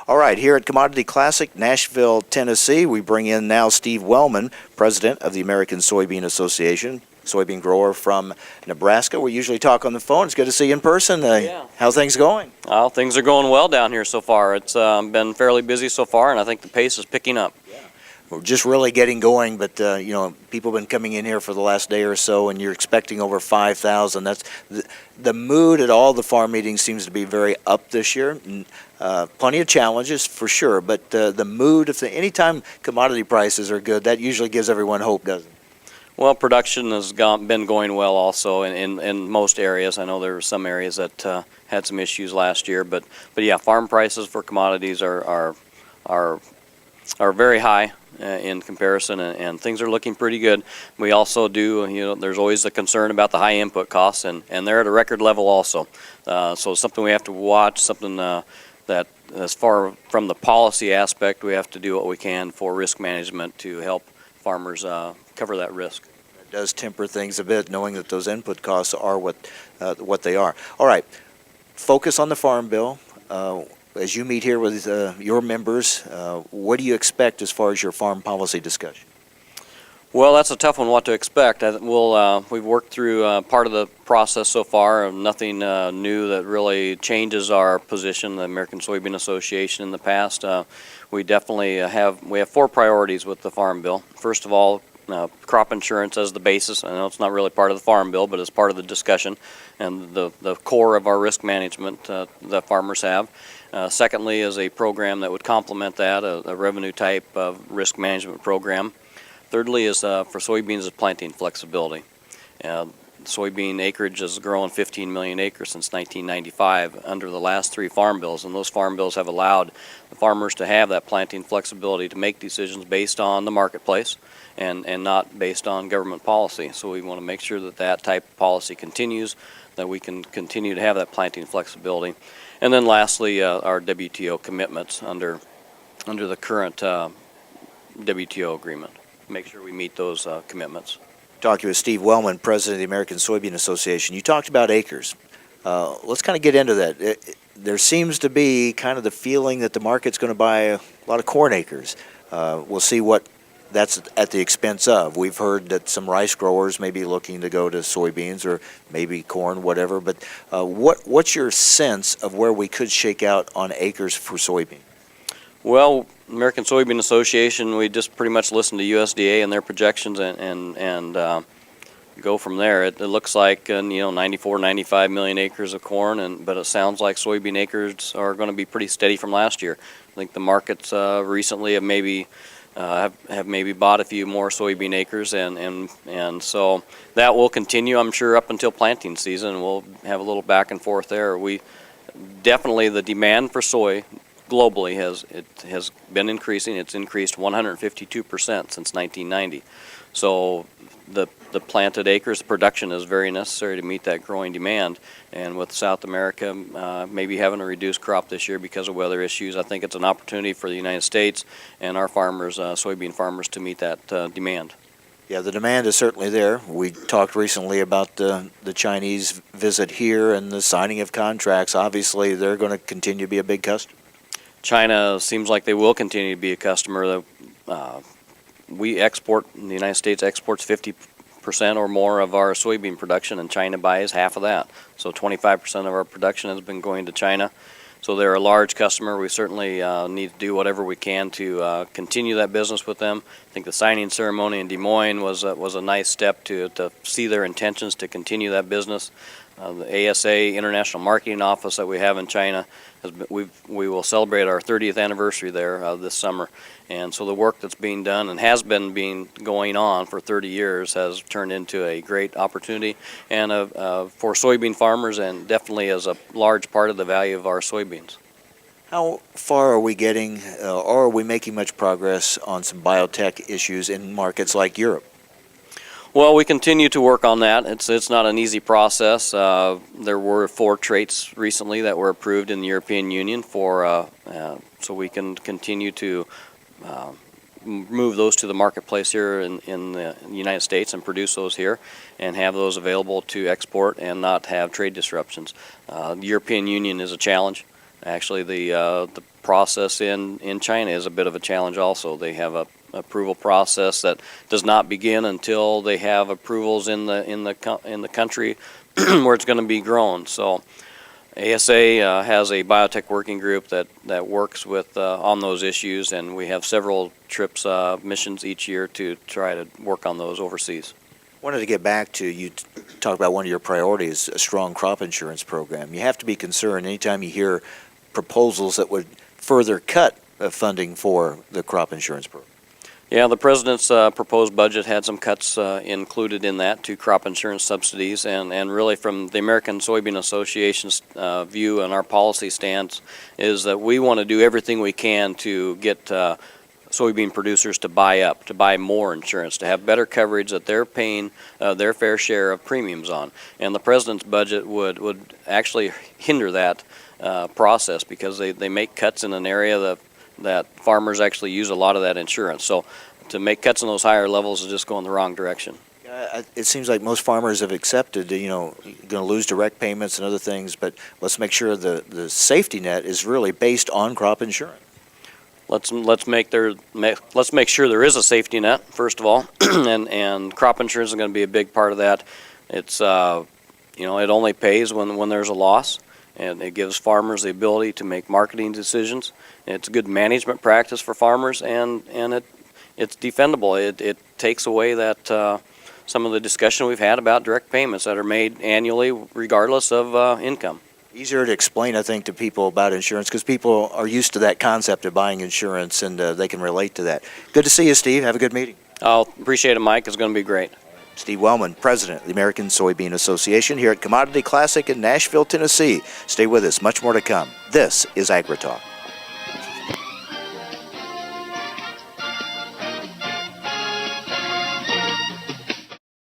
All right, here at Commodity Classic, Nashville, Tennessee, we bring in now Steve Wellman, president of the American Soybean Association, soybean grower from Nebraska. We usually talk on the phone. It's good to see you in person. How's things going? Well, things are going well down here so far. It's been fairly busy so far, and I think the pace is picking up. We're just really getting going, but people have been coming in here for the last day or so, and you're expecting over 5,000. That's the mood at all the farm meetings seems to be very up this year. Plenty of challenges for sure, but the mood, anytime commodity prices are good, that usually gives everyone hope, doesn't it? Well, production has been going well also in most areas. I know there were some areas that had some issues last year, but yeah, farm prices for commodities are very high in comparison, and things are looking pretty good. We also do, there's always a concern about the high input costs, and they're at a record level also. So something we have to watch, something that as far from the policy aspect, we have to do what we can for risk management to help farmers cover that risk. It does temper things a bit, knowing that those input costs are what they are. All right, focus on the Farm Bill. As you meet here with your members, what do you expect as far as your farm policy discussion? Well, that's a tough one, what to expect. We've worked through part of the process so far, nothing new that really changes our position, the American Soybean Association in the past. We definitely have 4 priorities with the Farm Bill. First of all, crop insurance as the basis. I know it's not really part of the Farm Bill, but it's part of the discussion and the core of our risk management that farmers have. Secondly is a program that would complement that, a revenue type of risk management program. Thirdly is for soybeans is planting flexibility. Soybean acreage has grown 15 million acres since 1995 under the last 3 farm bills, and those farm bills have allowed the farmers to have that planting flexibility to make decisions based on the marketplace and not based on government policy. So we want to make sure that that type of policy continues, that we can continue to have that planting flexibility. And then lastly, our WTO commitments under the current WTO agreement. Make sure we meet those commitments. Talking with Steve Wellman, president of the American Soybean Association. You talked about acres. Let's kind of get into that. There seems to be kind of the feeling that the market's going to buy a lot of corn acres. We'll see what that's at the expense of. We've heard that some rice growers may be looking to go to soybeans or maybe corn, whatever. But what's your sense of where we could shake out on acres for soybean? Well, American Soybean Association, we just pretty much listen to USDA and their projections and go from there. It looks like 94, 95 million acres of corn, but it sounds like soybean acres are going to be pretty steady from last year. I think the markets recently have maybe bought a few more soybean acres, and so that will continue, I'm sure, up until planting season. We'll have a little back and forth there. We definitely, the demand for soy globally has been increasing. It's increased 152% since 1990. So the planted acres production is very necessary to meet that growing demand. And with South America maybe having a reduced crop this year because of weather issues, I think it's an opportunity for the United States and our farmers, soybean farmers, to meet that demand. Yeah, the demand is certainly there. We talked recently about the Chinese visit here and the signing of contracts. Obviously, they're going to continue to be a big customer. China seems like they will continue to be a customer. We export, the United States exports 50% or more of our soybean production, and China buys half of that. So 25% of our production has been going to China. So they're a large customer. We certainly need to do whatever we can to continue that business with them. I think the signing ceremony in Des Moines was a nice step to see their intentions to continue that business. The ASA International Marketing Office that we have in China, we will celebrate our 30th anniversary there this summer. And so the work that's being done and has been going on for 30 years has turned into a great opportunity and for soybean farmers, and definitely as a large part of the value of our soybeans. How far are we getting, or are we making much progress on some biotech issues in markets like Europe? Well, we continue to work on that. It's not an easy process. There were 4 traits recently that were approved in the European Union so we can continue to move those to the marketplace here in the United States and produce those here and have those available to export and not have trade disruptions. The European Union is a challenge. Actually, the process in China is a bit of a challenge also. They have a approval process that does not begin until they have approvals in the country where it's going to be grown. So ASA has a biotech working group that works with on those issues, and we have several trips, missions each year to try to work on those overseas. Wanted to get back to, you talk about one of your priorities, a strong crop insurance program. You have to be concerned anytime you hear proposals that would further cut funding for the crop insurance program. Yeah, the president's proposed budget had some cuts included in that to crop insurance subsidies, and really from the American Soybean Association's view and our policy stance is that we want to do everything we can to get soybean producers to buy more insurance, to have better coverage that they're paying their fair share of premiums on. And the president's budget would actually hinder that process because they make cuts in an area that farmers actually use a lot of that insurance. So to make cuts in those higher levels is just going the wrong direction. It seems like most farmers have accepted, you're going to lose direct payments and other things, but let's make sure the safety net is really based on crop insurance. Let's make sure there is a safety net first of all, and crop insurance is going to be a big part of that. It's it only pays when there's a loss, and it gives farmers the ability to make marketing decisions. It's a good management practice for farmers, and it's defendable. It takes away that some of the discussion we've had about direct payments that are made annually regardless of income. Easier to explain, I think, to people about insurance because people are used to that concept of buying insurance, and they can relate to that. Good to see you, Steve. Have a good meeting. I'll appreciate it, Mike. It's going to be great. Steve Wellman, President of the American Soybean Association here at Commodity Classic in Nashville, Tennessee. Stay with us. Much more to come. This is AgriTalk.